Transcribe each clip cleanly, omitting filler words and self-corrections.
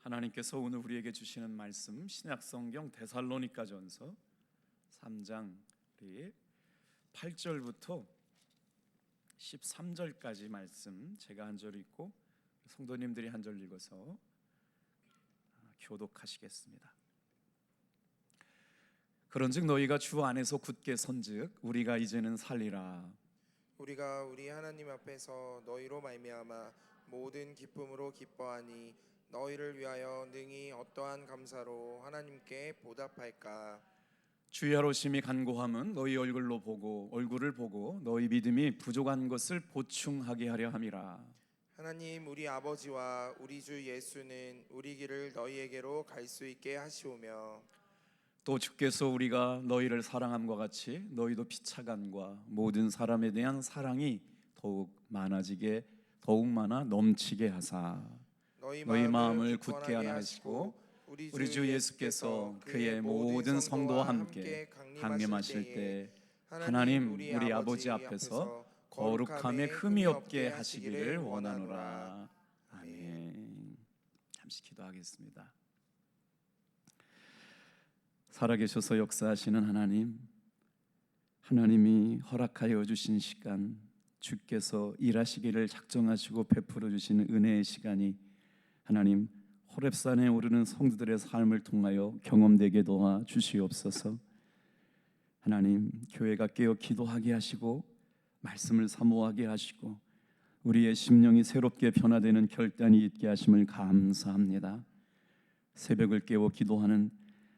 하나님께서 오늘 우리에게 주시는 말씀, 신약성경 데살로니가전서 3장 8절부터 13절까지 말씀, 제가 한 절 읽고 성도님들이 한 절 읽어서 교독하시겠습니다. 그런즉 너희가 주 안에서 굳게 선즉 우리가 이제는 살리라. 우리가 우리 하나님 앞에서 너희로 말미암아 모든 기쁨으로 기뻐하니 너희를 위하여 능히 어떠한 감사로 하나님께 보답할까. 주의 하루심이 간구함은 너희 얼굴을 보고 너희 믿음이 부족한 것을 보충하게 하려 함이라. 하나님 우리 아버지와 우리 주 예수는 우리 길을 너희에게로 갈 수 있게 하시오며 또 주께서 우리가 너희를 사랑함과 같이 너희도 피차간과 모든 사람에 대한 사랑이 더욱 많아 넘치게 하사 너희 마음을 굳게 하나 하시고 우리 주 예수께서 그의 모든 성도와 함께 강림하실 때 하나님 우리 아버지 앞에서 거룩함에 흠이 없게 하시기를 원하노라. 아멘. 잠시 기도하겠습니다. 살아계셔서 역사하시는 하나님이 허락하여 주신 시간, 주께서 일하시기를 작정하시고 베풀어 주시는 은혜의 시간이 하나님 호렙산에 오르는 성도들의 삶을 통하여 경험되게 도와 주시옵소서. 하나님 교회가 깨어 기도하게 하시고 말씀을 사모하게 하시고 우리의 심령이 새롭게 변화되는 결단이 있게 하심을 감사합니다. 새벽을 깨워 기도하는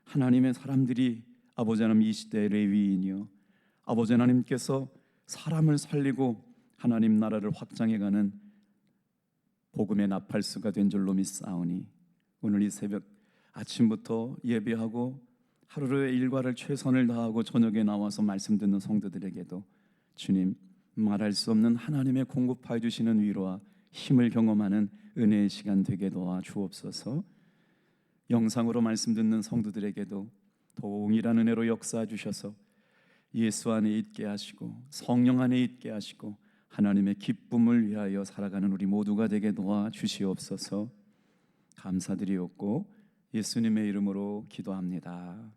하나님의 사람들이 아버지 하나님 이 시대의 레위인이요 아버지 하나님께서 사람을 살리고 하나님 나라를 확장해가는 복음의 나팔수가 된 줄로 믿사오니 오늘 이 새벽 아침부터 예배하고 하루의 일과를 최선을 다하고 저녁에 나와서 말씀 듣는 성도들에게도 주님 말할 수 없는 하나님의 공급하여 주시는 위로와 힘을 경험하는 은혜의 시간 되게 도와 주옵소서. 영상으로 말씀 듣는 성도들에게도 동일한 은혜로 역사해 주셔서 예수 안에 있게 하시고 성령 안에 있게 하시고 하나님의 기쁨을 위하여 살아가는 우리 모두가 되게 도와 주시옵소서. 감사드리옵고 예수님의 이름으로 기도합니다.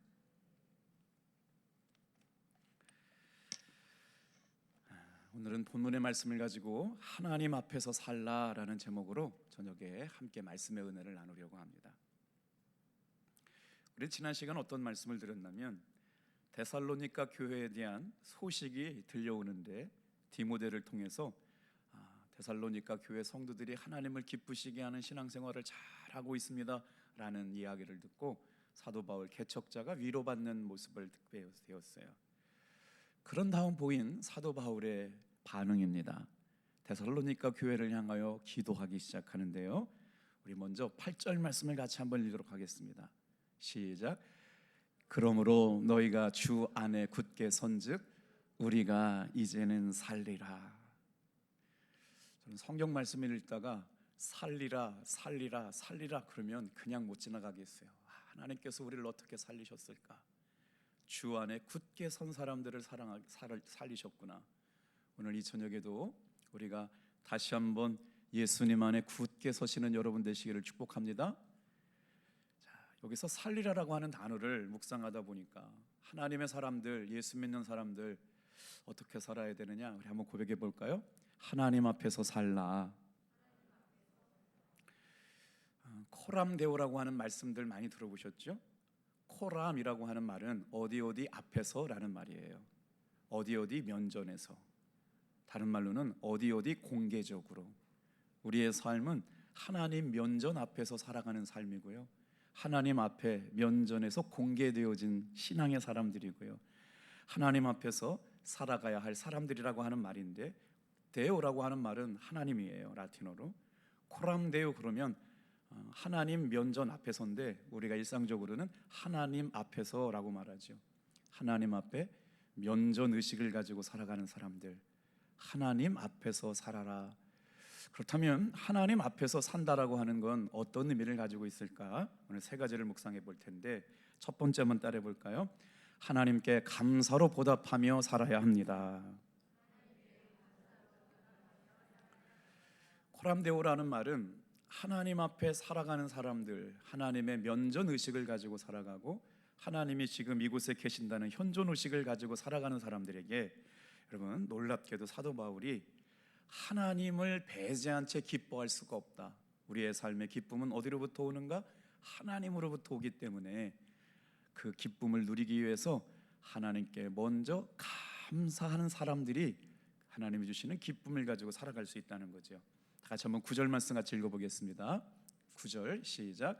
오늘은 본문의 말씀을 가지고 하나님 앞에서 살라라는 제목으로 저녁에 함께 말씀의 은혜를 나누려고 합니다. 우리 지난 시간 어떤 말씀을 드렸냐면 데살로니가 교회에 대한 소식이 들려오는데 디모데를 통해서 데살로니가 교회 성도들이 하나님을 기쁘시게 하는 신앙생활을 잘하고 있습니다 라는 이야기를 듣고 사도 바울 개척자가 위로받는 모습을 듣게 되었어요. 그런 다음 보인 사도 바울의 반응입니다. 데살로니가 교회를 향하여 기도하기 시작하는데요, 우리 먼저 8절 말씀을 같이 한번 읽도록 하겠습니다. 시작. 그러므로 너희가 주 안에 굳게 선즉 우리가 이제는 살리라. 저는 성경 말씀을 읽다가 살리라 그러면 그냥 못 지나가겠어요. 하나님께서 우리를 어떻게 살리셨을까? 주 안에 굳게 선 사람들을 살리셨구나. 오늘 이 저녁에도 우리가 다시 한번 예수님 안에 굳게 서시는 여러분 되시기를 축복합니다. 여기서 살리라라고 하는 단어를 묵상하다 보니까 하나님의 사람들, 예수 믿는 사람들 어떻게 살아야 되느냐, 우리 한번 고백해 볼까요? 하나님 앞에서 살라. 코람데오라고 하는 말씀들 많이 들어보셨죠? 코람이라고 하는 말은 어디 앞에서라는 말이에요. 어디 면전에서. 다른 말로는 어디 공개적으로. 우리의 삶은 하나님 면전 앞에서 살아가는 삶이고요, 하나님 앞에 면전에서 공개되어진 신앙의 사람들이고요, 하나님 앞에서 살아가야 할 사람들이라고 하는 말인데, 데오라고 하는 말은 하나님이에요. 라틴어로 코람데오 그러면 하나님 면전 앞에서인데 우리가 일상적으로는 하나님 앞에서라고 말하죠. 하나님 앞에 면전 의식을 가지고 살아가는 사람들, 하나님 앞에서 살아라. 그렇다면 하나님 앞에서 산다라고 하는 건 어떤 의미를 가지고 있을까? 오늘 세 가지를 묵상해 볼 텐데, 첫 번째 한번 따라해 볼까요? 하나님께 감사로 보답하며 살아야 합니다. 코람데오라는 말은 하나님 앞에 살아가는 사람들, 하나님의 면전 의식을 가지고 살아가고 하나님이 지금 이곳에 계신다는 현존 의식을 가지고 살아가는 사람들에게 여러분 놀랍게도 사도 바울이 하나님을 배제한 채 기뻐할 수가 없다. 우리의 삶의 기쁨은 어디로부터 오는가? 하나님으로부터 오기 때문에 그 기쁨을 누리기 위해서 하나님께 먼저 감사하는 사람들이 하나님이 주시는 기쁨을 가지고 살아갈 수 있다는 거죠. 다 같이 한번 9절 말씀 같이 읽어보겠습니다. 9절 시작.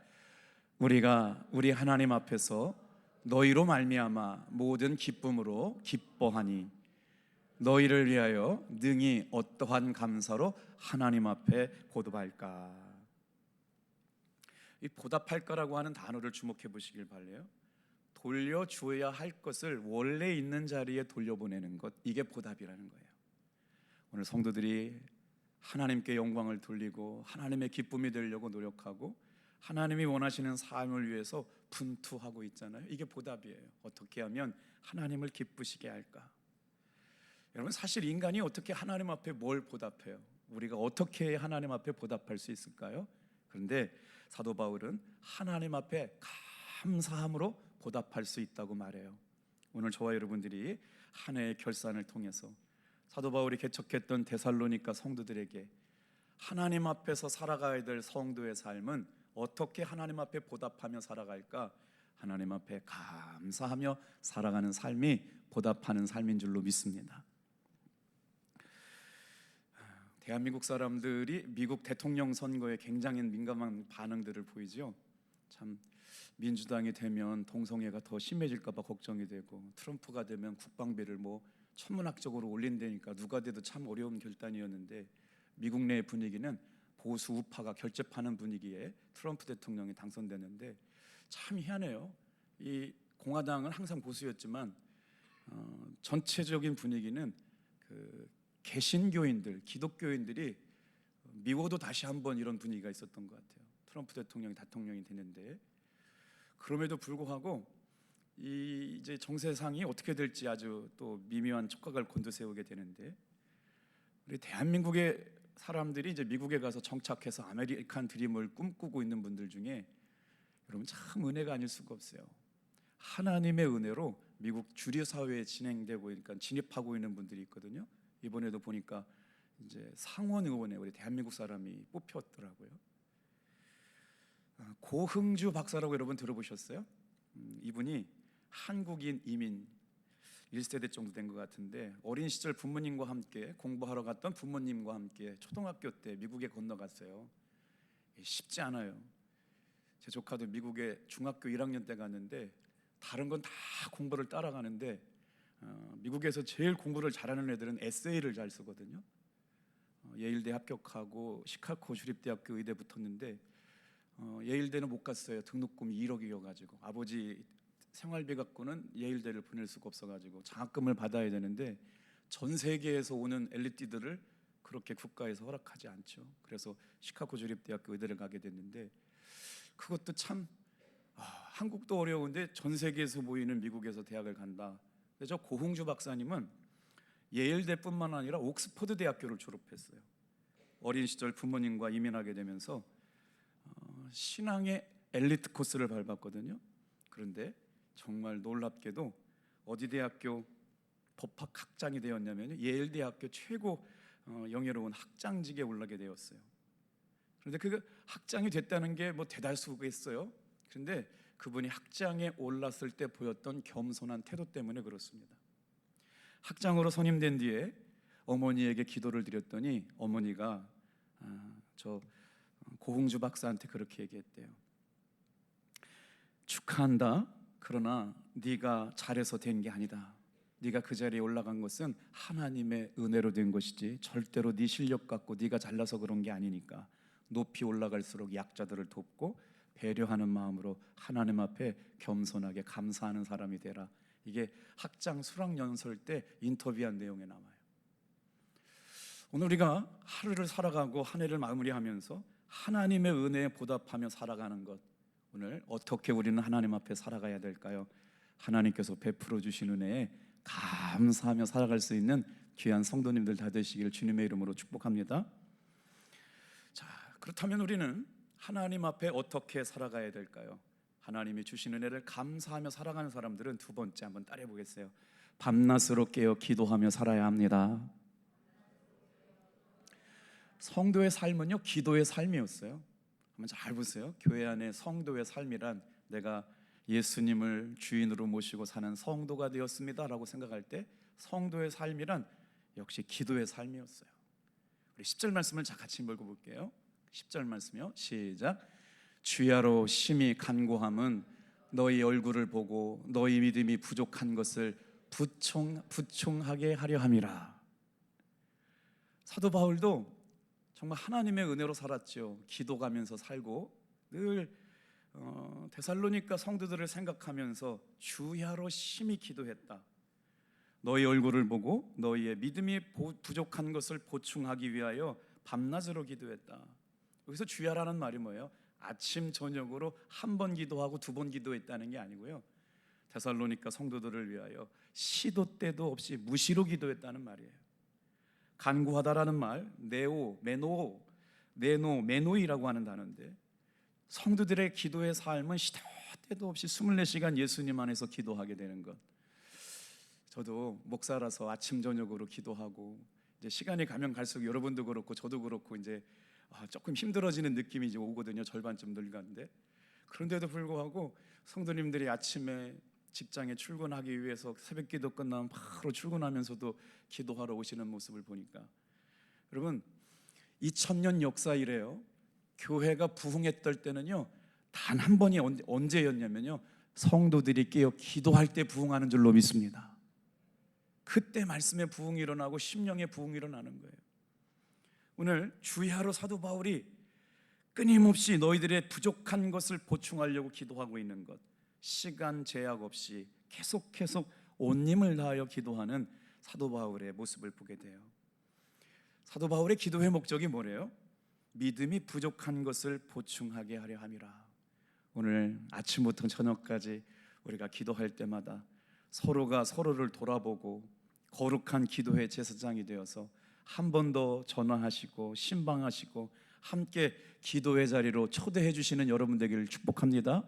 우리가 우리 하나님 앞에서 너희로 말미암아 모든 기쁨으로 기뻐하니 너희를 위하여 능히 어떠한 감사로 하나님 앞에 보답할까. 이 보답할까라고 하는 단어를 주목해 보시길 바래요. 돌려주어야 할 것을 원래 있는 자리에 돌려보내는 것, 이게 보답이라는 거예요. 오늘 성도들이 하나님께 영광을 돌리고 하나님의 기쁨이 되려고 노력하고 하나님이 원하시는 삶을 위해서 분투하고 있잖아요. 이게 보답이에요. 어떻게 하면 하나님을 기쁘시게 할까? 여러분, 사실 인간이 어떻게 하나님 앞에 뭘 보답해요? 우리가 어떻게 해야 하나님 앞에 보답할 수 있을까요? 그런데 사도 바울은 하나님 앞에 감사함으로 보답할 수 있다고 말해요. 오늘 저와 여러분들이 한 해의 결산을 통해서 사도 바울이 개척했던 데살로니가 성도들에게 하나님 앞에서 살아가야 될 성도의 삶은 어떻게 하나님 앞에 보답하며 살아갈까? 하나님 앞에 감사하며 살아가는 삶이 보답하는 삶인 줄로 믿습니다. 대한민국 사람들이 미국 대통령 선거에 굉장히 민감한 반응들을 보이죠. 참 민주당이 되면 동성애가 더 심해질까 봐 걱정이 되고 트럼프가 되면 국방비를 천문학적으로 올린다니까 누가 돼도 참 어려운 결단이었는데 미국 내의 분위기는 보수 우파가 결집하는 분위기에 트럼프 대통령이 당선되는데 참 희한해요. 이 공화당은 항상 보수였지만 전체적인 분위기는 그 개신교인들, 기독교인들이 미워도 다시 한번 이런 분위기가 있었던 것 같아요. 트럼프 대통령이 대통령이 되는데 그럼에도 불구하고 이제 정세상이 어떻게 될지 아주 또 미묘한 촉각을 곤두세우게 되는데 우리 대한민국의 사람들이 이제 미국에 가서 정착해서 아메리칸 드림을 꿈꾸고 있는 분들 중에 여러분 참 은혜가 아닐 수가 없어요. 하나님의 은혜로 미국 주류 사회에 진행되고 그러니까 진입하고 있는 분들이 있거든요. 이번에도 보니까 이제 상원 의원에 우리 대한민국 사람이 뽑혔더라고요. 고흥주 박사라고 여러분 들어보셨어요? 이분이 한국인 이민 1세대 정도 된 것 같은데 어린 시절 부모님과 함께 공부하러 갔던 부모님과 함께 초등학교 때 미국에 건너갔어요. 쉽지 않아요. 제 조카도 미국에 중학교 1학년 때 갔는데 다른 건 다 공부를 따라가는데 미국에서 제일 공부를 잘하는 애들은 에세이를 잘 쓰거든요. 예일대 합격하고 시카고 주립대학교 의대 붙었는데 예일대는 못 갔어요. 등록금이 1억이어가지고 아버지 생활비 갖고는 예일대를 보낼 수가 없어가지고 장학금을 받아야 되는데 전 세계에서 오는 엘리트들을 그렇게 국가에서 허락하지 않죠. 그래서 시카고 주립대학교 의대를 가게 됐는데 그것도 참 한국도 어려운데 전 세계에서 모이는 미국에서 대학을 간다. 근데 저 고흥주 박사님은 예일대뿐만 아니라 옥스퍼드 대학교를 졸업했어요. 어린 시절 부모님과 이민하게 되면서 신앙의 엘리트 코스를 밟았거든요. 그런데 정말 놀랍게도 어디 대학교 법학 학장이 되었냐면 예일대학교 최고 영예로운 학장직에 올라게 되었어요. 그런데 그 학장이 됐다는 게 대달수겠어요. 그런데 그분이 학장에 올랐을 때 보였던 겸손한 태도 때문에 그렇습니다. 학장으로 선임된 뒤에 어머니에게 기도를 드렸더니 어머니가 저 고흥주 박사한테 그렇게 얘기했대요. 축하한다. 그러나 네가 잘해서 된 게 아니다. 네가 그 자리에 올라간 것은 하나님의 은혜로 된 것이지 절대로 네 실력 갖고 네가 잘나서 그런 게 아니니까 높이 올라갈수록 약자들을 돕고 배려하는 마음으로 하나님 앞에 겸손하게 감사하는 사람이 되라. 이게 학장 수락연설 때 인터뷰한 내용에 나와요. 오늘 우리가 하루를 살아가고 한 해를 마무리하면서 하나님의 은혜에 보답하며 살아가는 것, 오늘 어떻게 우리는 하나님 앞에 살아가야 될까요? 하나님께서 베풀어 주신 은혜에 감사하며 살아갈 수 있는 귀한 성도님들 다 되시기를 주님의 이름으로 축복합니다. 자, 그렇다면 우리는 하나님 앞에 어떻게 살아가야 될까요? 하나님이 주신 은혜를 감사하며 살아가는 사람들은 두 번째 한번 따라해 보겠어요. 밤낮으로 깨어 기도하며 살아야 합니다. 성도의 삶은요, 기도의 삶이었어요. 한번 잘 보세요. 교회 안에 성도의 삶이란 내가 예수님을 주인으로 모시고 사는 성도가 되었습니다라고 생각할 때 성도의 삶이란 역시 기도의 삶이었어요. 우리 10절 말씀을 같이 읽어볼게요. 10절 말씀이요. 시작. 주야로 심히 간구함은 너희 얼굴을 보고 너희 믿음이 부족한 것을 부총하게 하려 함이라. 사도 바울도 정말 하나님의 은혜로 살았죠. 기도가면서 살고 늘 데살로니가 성도들을 생각하면서 주야로 심히 기도했다. 너희 얼굴을 보고 너희의 믿음이 부족한 것을 보충하기 위하여 밤낮으로 기도했다. 여기서 주야라는 말이 뭐예요? 아침 저녁으로 한 번 기도하고 두 번 기도했다는 게 아니고요, 데살로니가 성도들을 위하여 시도 때도 없이 무시로 기도했다는 말이에요. 간구하다라는 말, 메노이라고 하는 단어인데, 성도들의 기도의 삶은 시도 때도 없이 24시간 예수님 안에서 기도하게 되는 것. 저도 목사라서 아침 저녁으로 기도하고 이제 시간이 가면 갈수록 여러분도 그렇고 저도 그렇고 이제 조금 힘들어지는 느낌이 이제 오거든요. 절반쯤 늙었는데, 그런데도 불구하고 성도님들이 아침에 직장에 출근하기 위해서 새벽 기도 끝나면 바로 출근하면서도 기도하러 오시는 모습을 보니까, 여러분 2000년 역사 이래요. 교회가 부흥했던 때는요, 단 한 번이 언제였냐면요, 성도들이 깨어 기도할 때 부흥하는 줄로 믿습니다. 그때 말씀의 부흥이 일어나고 심령의 부흥이 일어나는 거예요. 오늘 주야로 사도 바울이 끊임없이 너희들의 부족한 것을 보충하려고 기도하고 있는 것, 시간 제약 없이 계속 온 힘을 다하여 기도하는 사도 바울의 모습을 보게 돼요. 사도 바울의 기도의 목적이 뭐래요? 믿음이 부족한 것을 보충하게 하려 함이라. 오늘 아침부터 저녁까지 우리가 기도할 때마다 서로가 서로를 돌아보고 거룩한 기도의 제사장이 되어서 한 번 더 전화하시고 신방하시고 함께 기도의 자리로 초대해 주시는 여러분 되기를 축복합니다.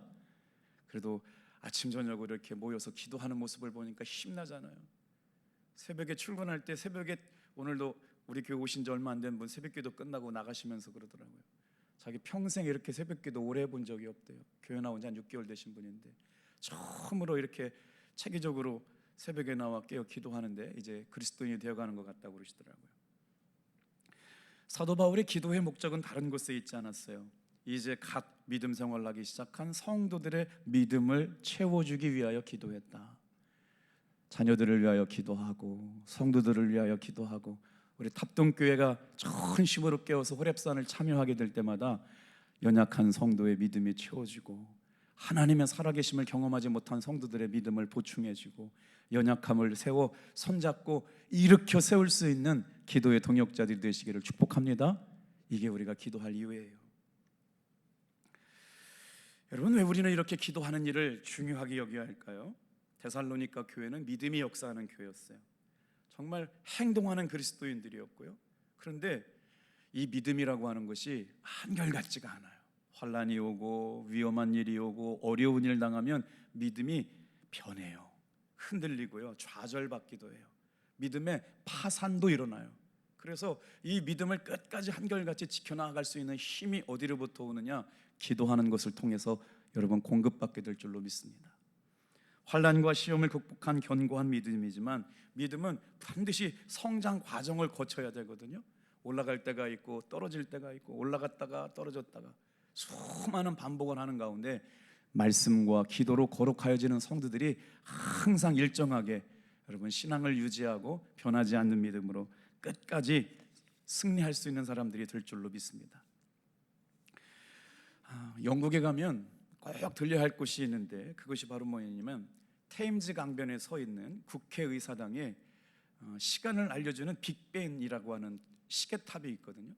그래도 아침 저녁으로 이렇게 모여서 기도하는 모습을 보니까 힘나잖아요. 새벽에 출근할 때, 새벽에 오늘도 우리 교회 오신 지 얼마 안 된 분 새벽기도 끝나고 나가시면서 그러더라고요. 자기 평생 이렇게 새벽기도 오래 해본 적이 없대요. 교회 나온 지 한 6개월 되신 분인데 처음으로 이렇게 체계적으로 새벽에 나와 깨어 기도하는데 이제 그리스도인이 되어가는 것 같다고 그러시더라고요. 사도 바울의 기도의 목적은 다른 곳에 있지 않았어요. 이제 갓 믿음 생활하기 시작한 성도들의 믿음을 채워주기 위하여 기도했다. 자녀들을 위하여 기도하고 성도들을 위하여 기도하고, 우리 탑동교회가 전심으로 깨어서 호렙산을 참여하게 될 때마다 연약한 성도의 믿음이 채워지고 하나님의 살아계심을 경험하지 못한 성도들의 믿음을 보충해주고 연약함을 세워 손잡고 일으켜 세울 수 있는 기도의 동역자들이 되시기를 축복합니다. 이게 우리가 기도할 이유예요. 여러분, 왜 우리는 이렇게 기도하는 일을 중요하게 여겨야 할까요? 데살로니가 교회는 믿음이 역사하는 교회였어요. 정말 행동하는 그리스도인들이었고요. 그런데 이 믿음이라고 하는 것이 한결같지가 않아요. 환난이 오고 위험한 일이 오고 어려운 일 당하면 믿음이 변해요. 흔들리고요, 좌절받기도 해요. 믿음의 파산도 일어나요. 그래서 이 믿음을 끝까지 한결같이 지켜나갈 수 있는 힘이 어디로부터 오느냐? 기도하는 것을 통해서 여러분 공급받게 될 줄로 믿습니다. 환난과 시험을 극복한 견고한 믿음이지만 믿음은 반드시 성장 과정을 거쳐야 되거든요. 올라갈 때가 있고 떨어질 때가 있고 올라갔다가 떨어졌다가 수많은 반복을 하는 가운데 말씀과 기도로 거룩하여지는 성도들이 항상 일정하게 여러분 신앙을 유지하고 변하지 않는 믿음으로 끝까지 승리할 수 있는 사람들이 될 줄로 믿습니다. 영국에 가면 꼭 들려야 할 곳이 있는데 그것이 바로 뭐냐면 테임즈 강변에 서 있는 국회의사당에 시간을 알려주는 빅벤이라고 하는 시계탑이 있거든요.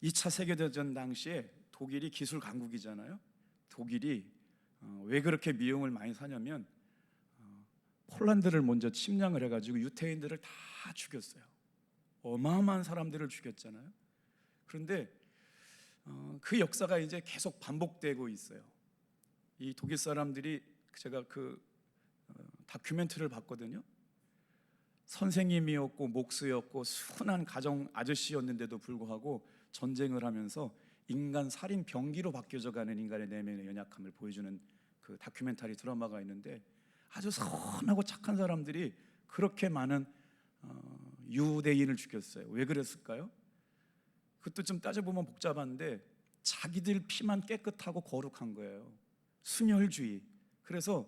2차 세계대전 당시에 독일이 기술 강국이잖아요. 독일이 왜 그렇게 미움을 많이 사냐면 폴란드를 먼저 침략을 해가지고 유태인들을 다 죽였어요. 어마어마한 사람들을 죽였잖아요. 그런데 그 역사가 이제 계속 반복되고 있어요. 이 독일 사람들이 제가 다큐멘터리를 봤거든요. 선생님이었고 목수였고 순한 가정 아저씨였는데도 불구하고 전쟁을 하면서 인간 살인 병기로 바뀌어져가는 인간의 내면의 연약함을 보여주는 그 다큐멘터리 드라마가 있는데, 아주 선하고 착한 사람들이 그렇게 많은 유대인을 죽였어요. 왜 그랬을까요? 그것도 좀 따져보면 복잡한데 자기들 피만 깨끗하고 거룩한 거예요. 순혈주의. 그래서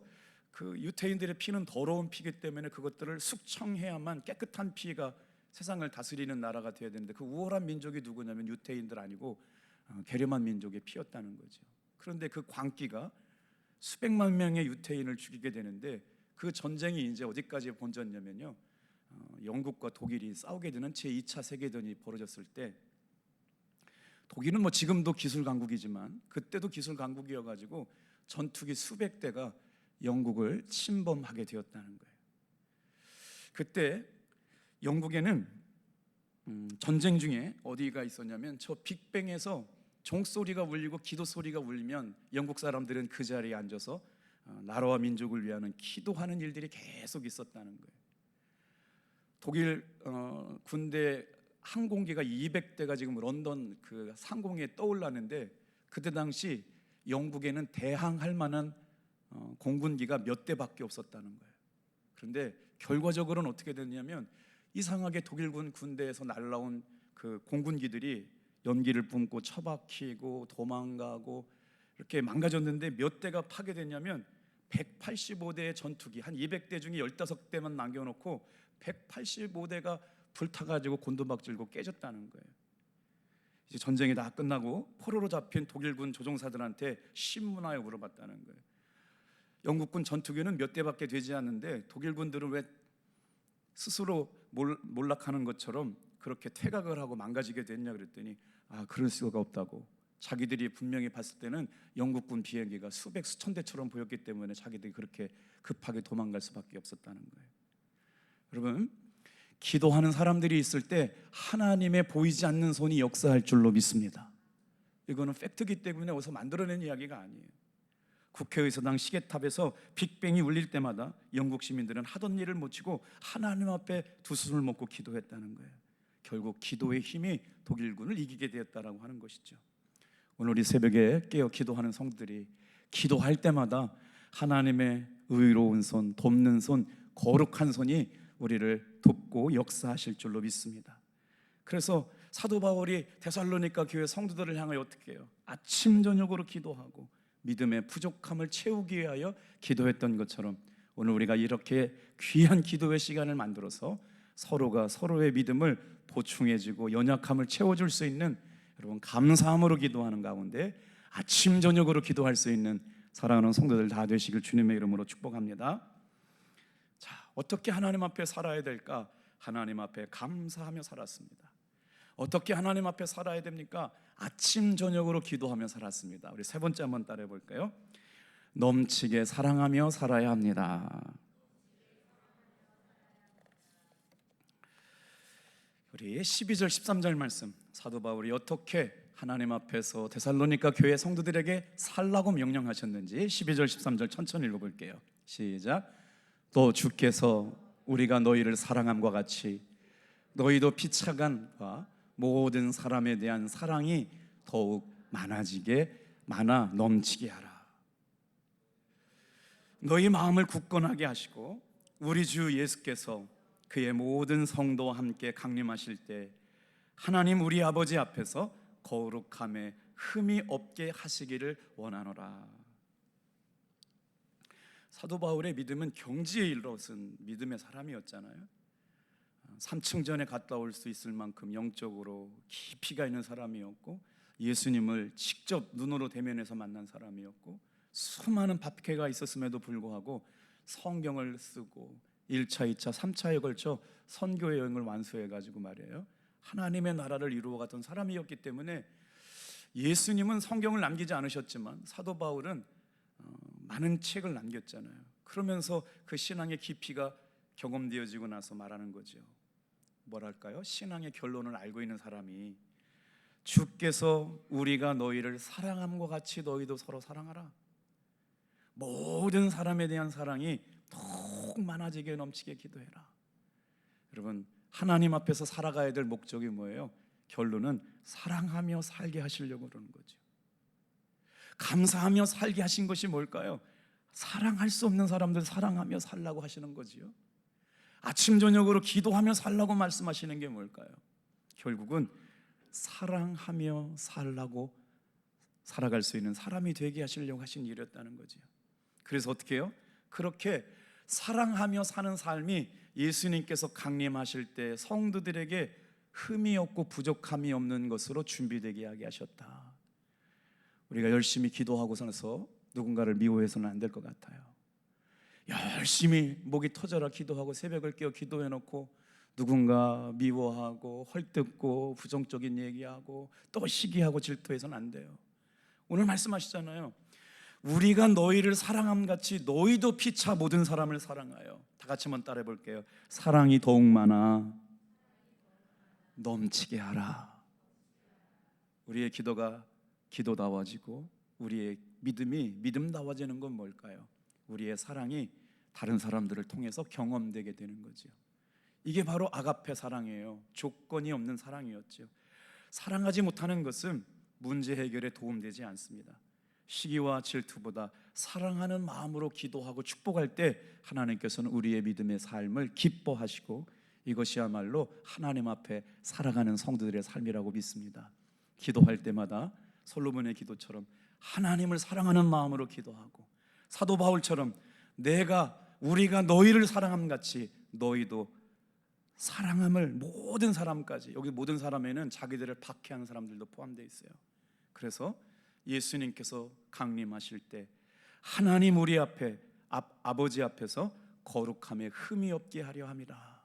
그 유태인들의 피는 더러운 피기 때문에 그것들을 숙청해야만 깨끗한 피가 세상을 다스리는 나라가 되어야 되는데, 그 우월한 민족이 누구냐면 유태인들 아니고 게르만 민족의 피였다는 거죠. 그런데 그 광기가 수백만 명의 유태인을 죽이게 되는데, 그 전쟁이 이제 어디까지 번졌냐면요, 영국과 독일이 싸우게 되는 제2차 세계대전이 벌어졌을 때, 독일은 뭐 지금도 기술 강국이지만 그때도 기술 강국이어가지고 전투기 수백 대가 영국을 침범하게 되었다는 거예요. 그때 영국에는 전쟁 중에 어디가 있었냐면, 저 빅뱅에서 종소리가 울리고 기도 소리가 울리면 영국 사람들은 그 자리에 앉아서 나라와 민족을 위하는 기도하는 일들이 계속 있었다는 거예요. 독일 군대 항공기가 200대가 지금 런던 그 상공에 떠올랐는데, 그때 당시 영국에는 대항할 만한 공군기가 몇 대밖에 없었다는 거예요. 그런데 결과적으로는 어떻게 됐냐면, 이상하게 독일군 군대에서 날라온 그 공군기들이 연기를 뿜고 처박히고 도망가고 이렇게 망가졌는데, 몇 대가 파괴됐냐면 185대의 전투기, 한 200대 중에 15대만 남겨놓고 185대가 불타가지고 곤두박질고 깨졌다는 거예요. 이제 전쟁이 다 끝나고 포로로 잡힌 독일군 조종사들한테 신문하여 물어봤다는 거예요. 영국군 전투기는 몇 대밖에 되지 않는데 독일군들은 왜 스스로 몰락하는 것처럼 그렇게 퇴각을 하고 망가지게 됐냐 그랬더니, 그럴 수가 없다고. 자기들이 분명히 봤을 때는 영국군 비행기가 수백 수천 대처럼 보였기 때문에 자기들이 그렇게 급하게 도망갈 수밖에 없었다는 거예요. 여러분, 기도하는 사람들이 있을 때 하나님의 보이지 않는 손이 역사할 줄로 믿습니다. 이거는 팩트이기 때문에 어디서 만들어낸 이야기가 아니에요. 국회의사당 시계탑에서 빅뱅이 울릴 때마다 영국 시민들은 하던 일을 못 치고 하나님 앞에 두 손을 먹고 기도했다는 거예요. 결국 기도의 힘이 독일군을 이기게 되었다라고 하는 것이죠. 오늘 이 새벽에 깨어 기도하는 성도들이 기도할 때마다 하나님의 의로운 손, 돕는 손, 거룩한 손이 우리를 돕고 역사하실 줄로 믿습니다. 그래서 사도 바울이 데살로니가 교회 성도들을 향하여 어떻게 해요? 아침 저녁으로 기도하고 믿음의 부족함을 채우기 위하여 기도했던 것처럼, 오늘 우리가 이렇게 귀한 기도의 시간을 만들어서 서로가 서로의 믿음을 보충해주고 연약함을 채워줄 수 있는, 여러분, 감사함으로 기도하는 가운데 아침 저녁으로 기도할 수 있는 사랑하는 성도들 다 되시길 주님의 이름으로 축복합니다. 자, 어떻게 하나님 앞에 살아야 될까? 하나님 앞에 감사하며 살았습니다. 어떻게 하나님 앞에 살아야 됩니까? 아침 저녁으로 기도하며 살았습니다. 우리 세 번째 한번 따라해 볼까요? 넘치게 사랑하며 살아야 합니다. 우리 12절 13절 말씀, 사도 바울이 어떻게 하나님 앞에서 데살로니가 교회 성도들에게 살라고 명령하셨는지 12절 13절 천천히 읽어볼게요. 시작. 또 주께서 우리가 너희를 사랑함과 같이 너희도 피차간과 모든 사람에 대한 사랑이 더욱 많아 넘치게 하라. 너희 마음을 굳건하게 하시고 우리 주 예수께서 그의 모든 성도와 함께 강림하실 때 하나님 우리 아버지 앞에서 거룩함에 흠이 없게 하시기를 원하노라. 사도 바울의 믿음은 경지에 이르렀은 믿음의 사람이었잖아요. 3층전에 갔다 올 수 있을 만큼 영적으로 깊이가 있는 사람이었고, 예수님을 직접 눈으로 대면해서 만난 사람이었고, 수많은 박해가 있었음에도 불구하고 성경을 쓰고 1차, 2차, 3차에 걸쳐 선교 여행을 완수해가지고 말이에요, 하나님의 나라를 이루어갔던 사람이었기 때문에, 예수님은 성경을 남기지 않으셨지만 사도 바울은 많은 책을 남겼잖아요. 그러면서 그 신앙의 깊이가 경험되어지고 나서 말하는 거죠. 뭐랄까요? 신앙의 결론을 알고 있는 사람이 주께서 우리가 너희를 사랑함과 같이 너희도 서로 사랑하라. 모든 사람에 대한 사랑이 더욱 많아지게 넘치게 기도해라. 여러분, 하나님 앞에서 살아가야 될 목적이 뭐예요? 결론은 사랑하며 살게 하시려고 그러는 거죠. 감사하며 살게 하신 것이 뭘까요? 사랑할 수 없는 사람들 사랑하며 살라고 하시는 거지요. 아침 저녁으로 기도하며 살라고 말씀하시는 게 뭘까요? 결국은 사랑하며 살라고 살아갈 수 있는 사람이 되게 하시려고 하신 일이었다는 거죠. 그래서 어떻게 해요? 그렇게 사랑하며 사는 삶이 예수님께서 강림하실 때 성도들에게 흠이 없고 부족함이 없는 것으로 준비되게 하게 하셨다. 우리가 열심히 기도하고 살아서 누군가를 미워해서는 안 될 것 같아요. 열심히 목이 터져라 기도하고 새벽을 깨어 기도해놓고 누군가 미워하고 헐뜯고 부정적인 얘기하고 또 시기하고 질투해서는 안 돼요. 오늘 말씀하시잖아요. 우리가 너희를 사랑함 같이 너희도 피차 모든 사람을 사랑하여. 다 같이 한번 따라해 볼게요. 사랑이 더욱 많아 넘치게 하라. 우리의 기도가 기도다워지고 우리의 믿음이 믿음다워지는 건 뭘까요? 우리의 사랑이 다른 사람들을 통해서 경험되게 되는 거죠. 이게 바로 아가페 사랑이에요. 조건이 없는 사랑이었죠. 사랑하지 못하는 것은 문제 해결에 도움되지 않습니다. 시기와 질투보다 사랑하는 마음으로 기도하고 축복할 때 하나님께서는 우리의 믿음의 삶을 기뻐하시고 이것이야말로 하나님 앞에 살아가는 성도들의 삶이라고 믿습니다. 기도할 때마다 솔로몬의 기도처럼 하나님을 사랑하는 마음으로 기도하고 사도 바울처럼 우리가 너희를 사랑함 같이 너희도 사랑함을 모든 사람까지. 여기 모든 사람에는 자기들을 박해하는 사람들도 포함되어 있어요. 그래서 예수님께서 강림하실 때 하나님 우리 앞에 아버지 앞에서 거룩함에 흠이 없게 하려 함이라.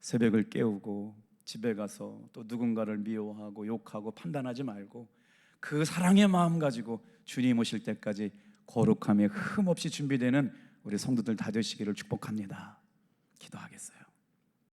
새벽을 깨우고 집에 가서 또 누군가를 미워하고 욕하고 판단하지 말고 그 사랑의 마음 가지고 주님 오실 때까지 거룩함에 흠 없이 준비되는 우리 성도들 다 되시기를 축복합니다. 기도하겠어요.